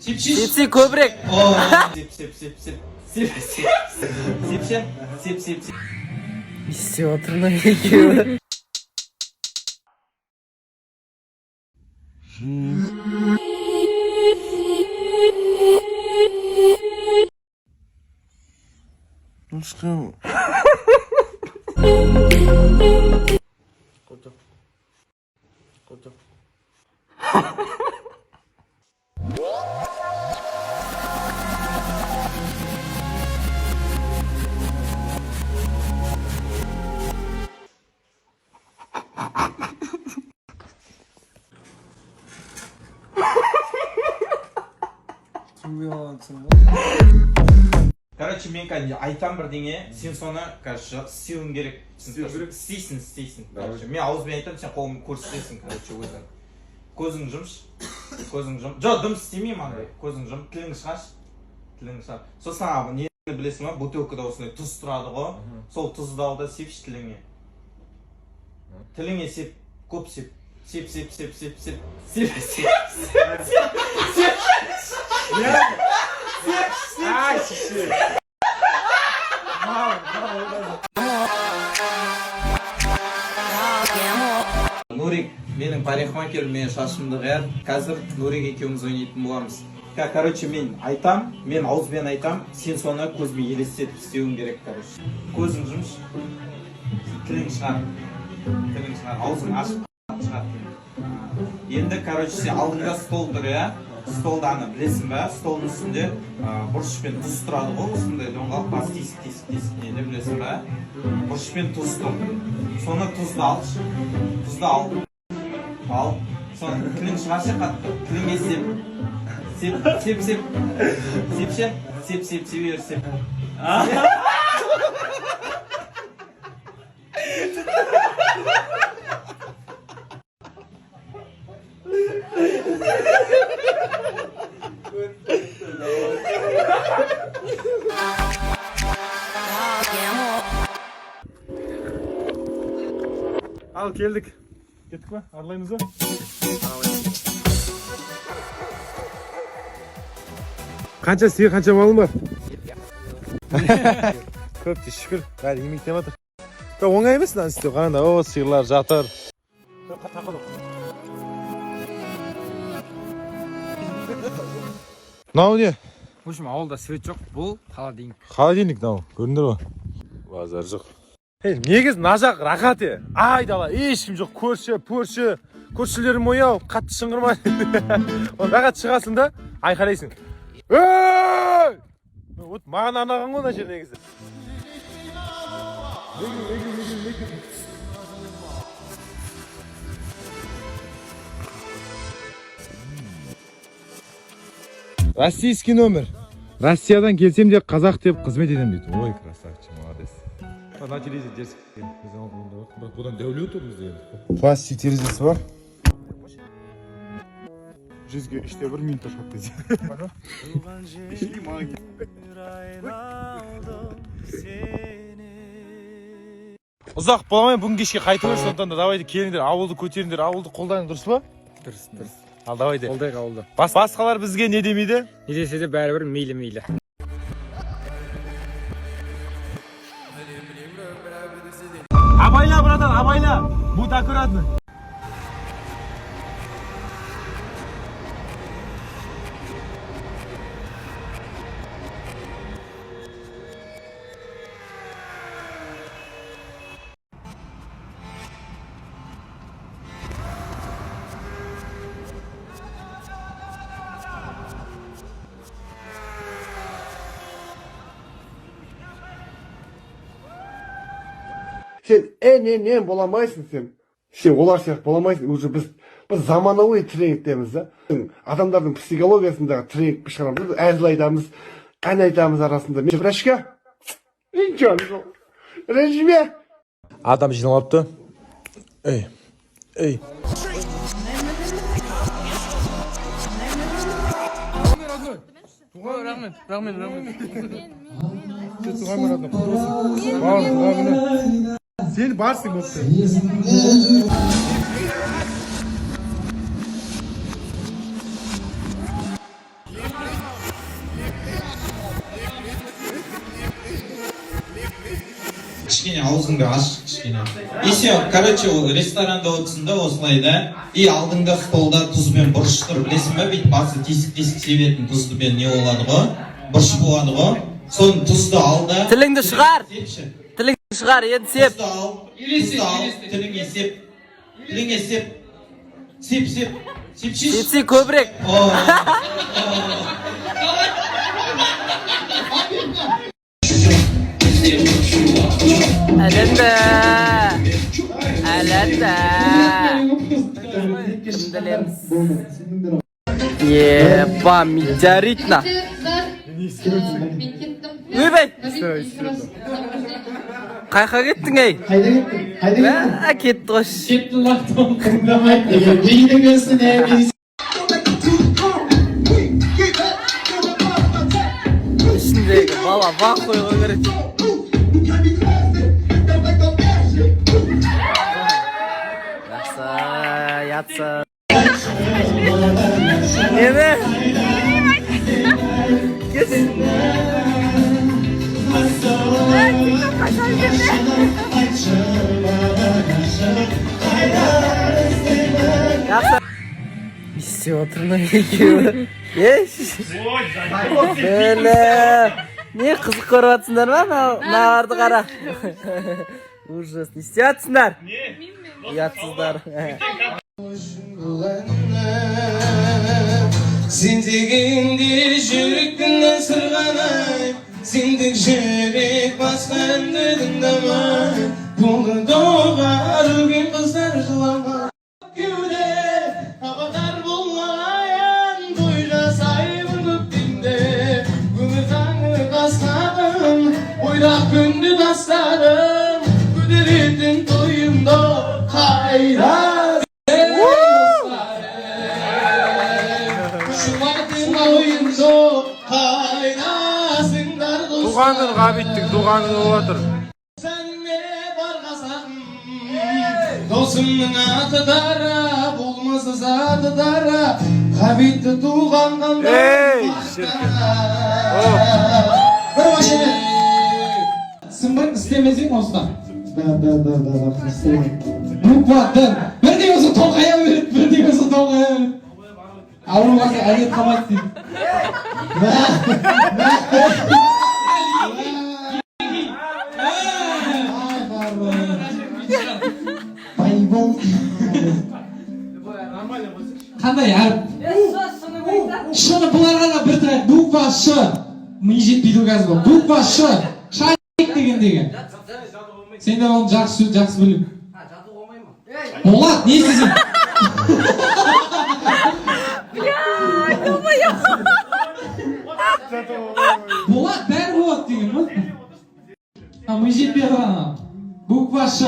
Sip köprek. Sip. İstiyor hatırına gerekiyor. Aşkım. Koca. Короче, мен айтам бірдеңе, сен соны, короче, істеуің керек. Істейсің. Короче, мен ауызбен айтам, сен қолыңды көрсетесің, короче, өзің. Көзің жұмш. Жоқ, дым істемеймін андай. Көзің жум, тіліңді шығаш. Сосын нені білесің ба? Бутылкада осындай тұз тұрады ғой. Сол тұзды ал да сепші тіліңе. Тіліңе сеп, көп сеп. Сеп. Ay şişi. Нурик, менің парикмахер, мен шашымды қияр. Қазір Нурик екеуміз ойнайтын боламыз. Короче, мен айтам, мен ауызбен айтам, сен соны көзбен елестетіп істеуің керек, короче. Көзің жұмш, тілің шығар, аузың ашып шығар. Енді, короче, сен алдыңда стол тұр, я? Столды аны білесің ба? Столдың үстінде бұрышпен тұз тұрады ғой, осындай доңғалық бас тесік нені білесің ба? Бұрышпен тұз тұр. Соны тұзды алшы. Тұзды ал. Соны тілің шығаршы қатты. Тіліңе сеп. Al geldik. Gittik mi? Arlayınız mı? Kança sıyır, kança malın var? Köpçü şükür. Gayet yemek demedik. Ya oңай емес lan istiyor. Kanada o sıyırlar жатыр. Мынау не? В общем, ауылда свет жоқ, бұл холодильник. Холодильник мынау. Көрдіңдер ма? Базар жоқ. Негіз мына жақ рахат е. Айдала, ешкім жоқ. Көршілерім ояу, қатты шыңғырма. Бағат шығасың да, айқайлайсың. Ей! Вот маған арнаған ғой мына жер негізі. Российский номер. Россиядан келсем де қазақ деп қызмет етем дейді. Ой, красавчик, молодец. На телевизоре дерсік. Бірақ бұдан дәулет отырмыз деген. Пластик терезесі бар. Жүзге 3-те 1 минутта шығып кетсе. Ұзақ боламай бүгін кешке қайтып өш, сондықтан да давайте келіңдер, ауылды көтеріңдер, ауылды қолдайын, дұрыс па? Дұрыс. Ал давайте. Қолдайық ауылды. Басқалар бізге не демейді? Не десе де бәрібір мейлі. Абайла, братан, абайла. Будь аккуратный. Sen en bolamайсың sen. Sen олар сияқты боламайсың. Уже biz заманауи тренингтеміз да. Адамдардың психологиясындағы тренинг шығарамыз. Әзіл айтамыз, ән айтамыз арасында. Мен брашка. Ничего. Ренжіме. Адам жиналапты. Эй. Рахмет. Sen varsın yoksa. кішкене аузыңды аш кішкене. И все, короче, ресторанда отырсың да осылай да. И алдыңда столда тұз бен бұрыш тұр, білесің ба? Бүйтіп басы тесік себетін тұзды бен не болады ғой? Бұрыш болады ғой? Соны тұзды ал да. Тіліңді шығар. Сепші. Тіліңді шығар, енді сеп. Тұзды ал. Тұзды ал. Тіліңе сеп. Тіліңе сеп. Сеп. Сепші. Сепсе көбірек. Әлемді. Кімді білеміз? Епа, метеоритна. Өйбай. Қайқа кеттің ей? Қайда кеттің? Кетті қош. Кетті лақтым, тыңдамайды деген. Бейді көрсін әміз. Ішіндегі бала бақ қойға керек. Yatsa. Nene? Git. Yatsa. İstiyor oturma gerekiyor. Geç. Böyle. Niye kızık koruvatsınlar mı? Ne vardı kara? Ужас. Не isteyatсınlar. Yatsızlar. Сендегенде жүректің сырғанай, сендік жүрек басқан тыңдамай, бұны доғар үлген қыздар жыламай. Кеуде қабатар болмайын, тойласайын көктемде, өмір таңы тастадым, ойдақ күнді тастадым, көтеретін тойымда қайда. Туғанын ғабиттің туғанын олатыр. Sen ne barғасағым, досымның аты дара, болмасы заты дара, ғабитті туған қандай. Ей, шіркін. Бір машина. Сымбыр істемесең осыдан. Да, істемеймін. Буква Д. Бірдей болса тоқая береді, бірдей болса тоқая береді. Ауру басы әлет қалмайды дейді. Байбол. Қандай әріп? Шыны бұларға да бір тұрайық. Буква Ш. Ми жетпейді қазір бұл. Буква Ш. Шайық деген. Сен де оны жақсы білім. Болат, не істесің? Болат, бәрі болады деген ма? Ми жетпей қалған. Буква Ш.